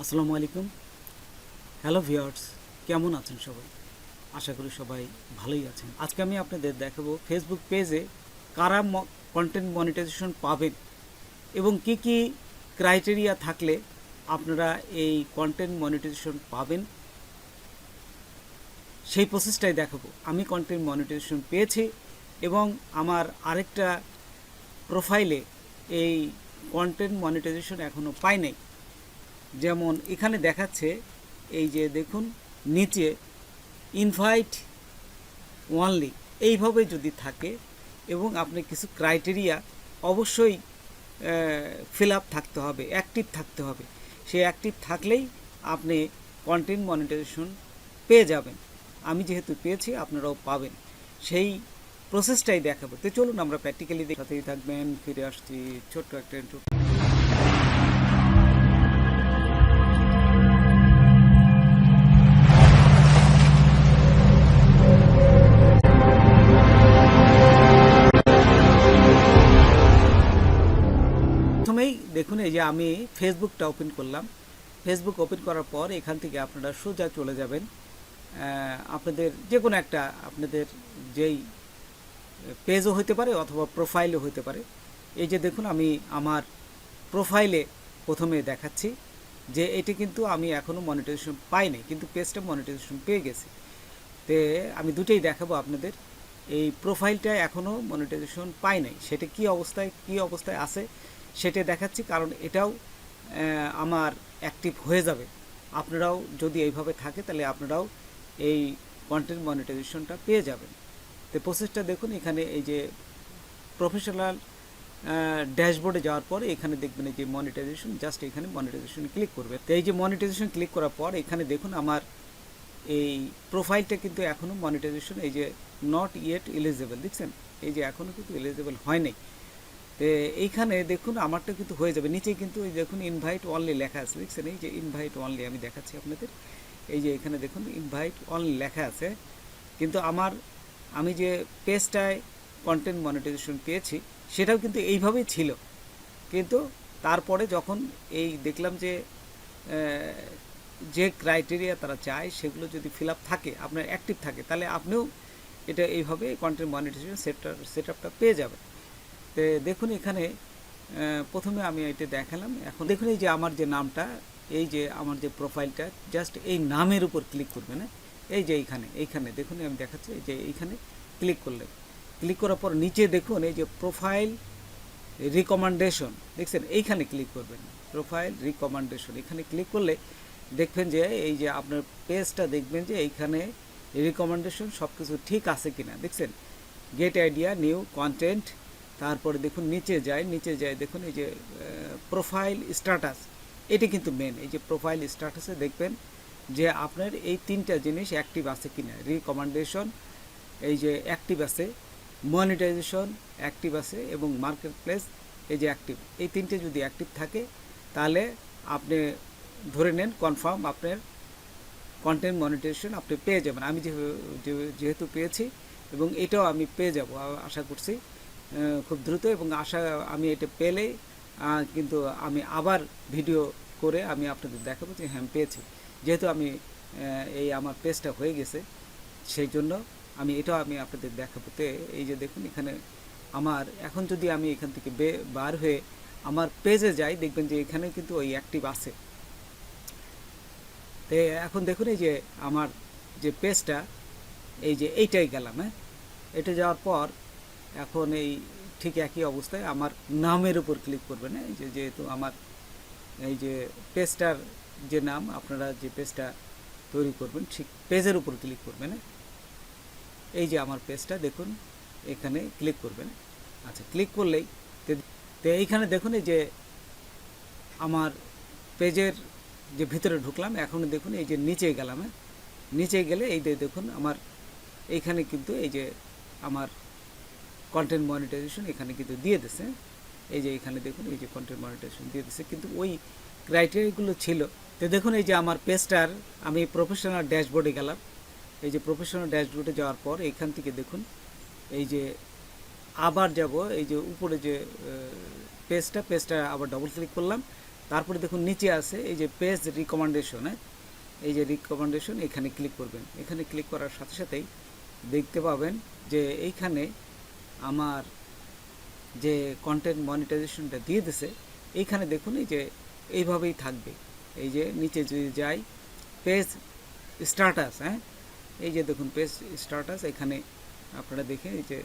আসসালামু আলাইকুম। Hello viewers, কেমন আছেন সবাই? আশা করি সবাই ভালোই আছেন। আজকে আমি আপনাদের দেখাবো ফেসবুক পেজে কারা কন্টেন্ট মনিটাইজেশন পাবেন এবং কি কি ক্রাইটেরিয়া থাকলে আপনারা এই কন্টেন্ট মনিটাইজেশন পাবেন, সেই প্রসেসটাই দেখাবো। আমি কন্টেন্ট মনিটাইজেশন পেয়েছি এবং আমার আরেকটা প্রোফাইলে এই কন্টেন্ট মনিটাইজেশন এখনও পাই নাই। যেমন এখানে দেখাচ্ছে, এই যে দেখুন নিচে ইনভাইট ওয়ানলি, এইভাবে যদি থাকে এবং আপনি কিছু ক্রাইটেরিয়া অবশ্যই ফিল আপ থাকতে হবে, অ্যাক্টিভ থাকতে হবে। সেই অ্যাক্টিভ থাকলেই আপনি কন্টেন্ট মনিটাইজেশন পেয়ে যাবেন। আমি যেহেতু পেয়েছি, আপনারাও পাবেন। সেই প্রসেসটাই দেখাবো। তো চলুন আমরা প্র্যাকটিক্যালি দেখাতেই থাকবেন। ফিরে আসছি ছোট্ট একটা ইন্ট্রো। প্রথমেই দেখুন, এই যে আমি ফেসবুকটা ওপেন করলাম। ফেসবুক ওপেন করার পর এখান থেকে আপনারা সোজা চলে যাবেন আপনাদের যে কোনো একটা, আপনাদের যেই পেজও হতে পারে অথবা প্রোফাইলও হতে পারে। এই যে দেখুন, আমি আমার প্রোফাইলে প্রথমে দেখাচ্ছি যে এটি কিন্তু আমি এখনও মনিটাইজেশন পাইনি, কিন্তু পেজটা মনিটাইজেশন পেয়ে গেছি। তে আমি দুটোই দেখাবো আপনাদের। এই প্রোফাইলটা এখনও মনিটাইজেশন পাই নাই, সেটা কী অবস্থায় আছে সেটা দেখাচ্ছি, কারণ এটাও আমার অ্যাক্টিভ হয়ে যাবে। আপনারাও যদি এইভাবে থাকে তাহলে আপনারাও এই কন্টেন্ট মনিটাইজেশনটা পেয়ে যাবেন। তো প্রসেসটা দেখুন, এখানে এই যে প্রফেশনাল ড্যাশবোর্ডে যাওয়ার পর এখানে দেখবেন এই যে মনিটাইজেশন, জাস্ট এখানে মনিটাইজেশন ক্লিক করবে। তো এই যে মনিটাইজেশন ক্লিক করার পর এখানে দেখুন আমার এই প্রোফাইলটা কিন্তু এখনও মনিটাইজেশন, এই যে নট ইয়েট এলিজিবল, দেখছেন এই যে এখনও কিন্তু এলিজিবল হয় নাই। তো এইখানে দেখুন আমারটা কিন্তু হয়ে যাবে। নিচে কিন্তু এই দেখুন ইনভাইট অনলি লেখা আছে, দেখছেন এই যে ইনভাইট অনলি। আমি দেখাচ্ছি আপনাদের, এই যে এখানে দেখুন ইনভাইট অনলি লেখা আছে। কিন্তু আমি যে পেজটায় কন্টেন্ট মনিটাইজেশন পেয়েছি সেটাও কিন্তু এইভাবেই ছিল। কিন্তু তারপরে যখন এই দেখলাম যে যে ক্রাইটেরিয়া তারা চায় সেগুলো যদি ফিল আপ থাকে, আপনার অ্যাক্টিভ থাকে, তাহলে আপনিও এটা এইভাবে কন্টেন্ট মনিটাইজেশন সেট আপটা পেয়ে যাবেন। তো দেখুন এখানে প্রথমে আমি এটা দেখালাম। এখন দেখুন এই যে আমার যে নামটা, এই যে আমার যে প্রোফাইলটা, জাস্ট এই নামের উপর ক্লিক করবেন। এই যে এইখানে দেখুন আমি দেখাচ্ছি, এই যে এইখানে ক্লিক করলেন। ক্লিক করার পর নিচে দেখুন এই যে প্রোফাইল রিকমেন্ডেশন, দেখছেন এইখানে ক্লিক করবেন। প্রোফাইল রিকমেন্ডেশন এখানে ক্লিক করলে দেখবেন যে এই যে আপনার পেজটা দেখবেন যে এইখানে রিকমেন্ডেশন সব কিছু ঠিক আছে কিনা, দেখছেন গেট আইডিয়া, নিউ কন্টেন্ট। তারপরে দেখুন নিচে যায় দেখুন এই যে প্রোফাইল স্ট্যাটাস, এটি কিন্তু মেন। এই যে প্রোফাইল স্ট্যাটাসে দেখবেন যে আপনার এই তিনটা জিনিস অ্যাক্টিভ আছে কিনা। রিকমেন্ডেশন এই যে অ্যাক্টিভ আছে, মনিটাইজেশন অ্যাক্টিভ আছে এবং মার্কেট প্লেস এই যে অ্যাক্টিভ। এই তিনটে যদি অ্যাক্টিভ থাকে তাহলে আপনি ধরে নেন কনফার্ম আপনার কন্টেন্ট মনিটাইজেশন আপনি পেয়ে যাবেন। আমি যেহেতু পেয়েছি এবং এটাও আমি পেয়ে যাব আশা করছি খুব দ্রুত। এবং আমি এটা পেলেই কিন্তু আমি আবার ভিডিও করে আমি আপনাদের দেখাবো যে হ্যাঁ পেয়েছি। যেহেতু আমি এই আমার পেজটা হয়ে গেছে, সেই জন্য এটাও আমি আপনাদের দেখাবো। তো এই যে দেখুন এখানে আমার এখন যদি আমি এখান থেকে বার হয়ে আমার পেজে যাই, দেখবেন যে এখানে কিন্তু ওই অ্যাক্টিভ আছে। তো এখন দেখুন এই যে আমার যে পেজটা, এই যে এইটাই গেলাম। এটা যাওয়ার পর এখন এই ঠিক একই অবস্থায় আমার নামের উপর ক্লিক করবেন। এই যে যেহেতু আমার এই যে পেজটার যে নাম, আপনারা যে পেজটা তৈরি করবেন ঠিক পেজের উপর ক্লিক করবেন। এই যে আমার পেজটা দেখুন, এখানে ক্লিক করবেন। আচ্ছা, ক্লিক করলেই তো এইখানে দেখুন এই যে আমার পেজের যে ভিতরে ঢুকলাম। এখন দেখুন এই যে নিচে গেলাম। নিচে গেলে এই দেখুন আমার এইখানে কিন্তু এই যে আমার কন্টেন্ট মনিটাইজেশন এখানে কিন্তু দিয়ে দিছে। এই যে এখানে দেখুন এই যে কন্টেন্ট মনিটাইজেশন দিয়ে দিছে, কিন্তু ওই ক্রাইটেরিয়াগুলো ছিল। তো দেখুন এই যে আমার পেজটার আমি প্রফেশনাল ড্যাশবোর্ডে গেলাম। এই যে প্রফেশনাল ড্যাশবোর্ডে যাওয়ার পর এখান থেকে দেখুন এই যে আবার যাব, এই যে উপরে যে পেজটা আবার ডবল ক্লিক করলাম। তারপরে দেখুন নিচে আছে এই যে পেজ রিকমেন্ডেশন, এই যে রিকমেন্ডেশন, এখানে ক্লিক করবেন। এখানে ক্লিক করার সাথে সাথেই দেখতে পাবেন যে এইখানে আমার যে কন্টেন্ট মনিটাইজেশনটা দিয়ে দিছে, এইখানে দেখুন এই যে এইভাবেই থাকবে। এই যে নিচে যদি যাই পেজ স্ট্যাটাস, এই যে দেখুন পেজ স্ট্যাটাস, এখানে আপনারা দেখে এই যে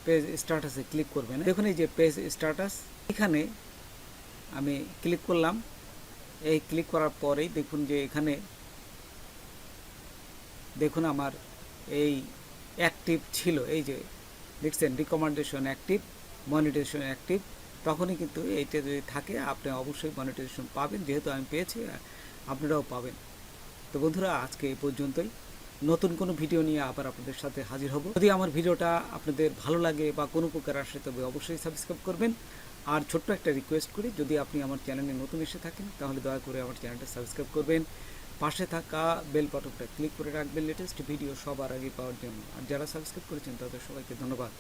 পেজ স্ট্যাটাসে ক্লিক করবেন। দেখুন এই যে পেজ স্ট্যাটাস, এখানে আমি ক্লিক করলাম। এই ক্লিক করার পরেই দেখুন যে এখানে দেখুন আমার এই অ্যাক্টিভ ছিল, এই যে দেখছেন রিকমেন্ডেশন অ্যাক্টিভ, মনিটাইজেশন অ্যাক্টিভ। তখনই কিন্তু এইটা যদি থাকে আপনি অবশ্যই মনিটাইজেশন পাবেন, যেহেতু আমি পেয়েছি আপনারাও পাবেন। তো বন্ধুরা, আজকে এই পর্যন্তই। নতুন কোনো ভিডিও নিয়ে আবার আপনাদের সাথে হাজির হব। যদি আমার ভিডিওটা আপনাদের ভালো লাগে বা কোনো প্রকার আসে তবে অবশ্যই সাবস্ক্রাইব করবেন। আর ছোট্ট একটা রিকোয়েস্ট করি, যদি আপনি আমার চ্যানেলে নতুন এসে থাকেন তাহলে দয়া করে আমার চ্যানেলটা সাবস্ক্রাইব করবেন, পাশে থাকা বেল বাটনটা ক্লিক করে রাখবেন লেটেস্ট ভিডিও সবার আগে পাওয়ার জন্য। আর যারা সাবস্ক্রাইব করেছেন তাদের সবাইকে ধন্যবাদ।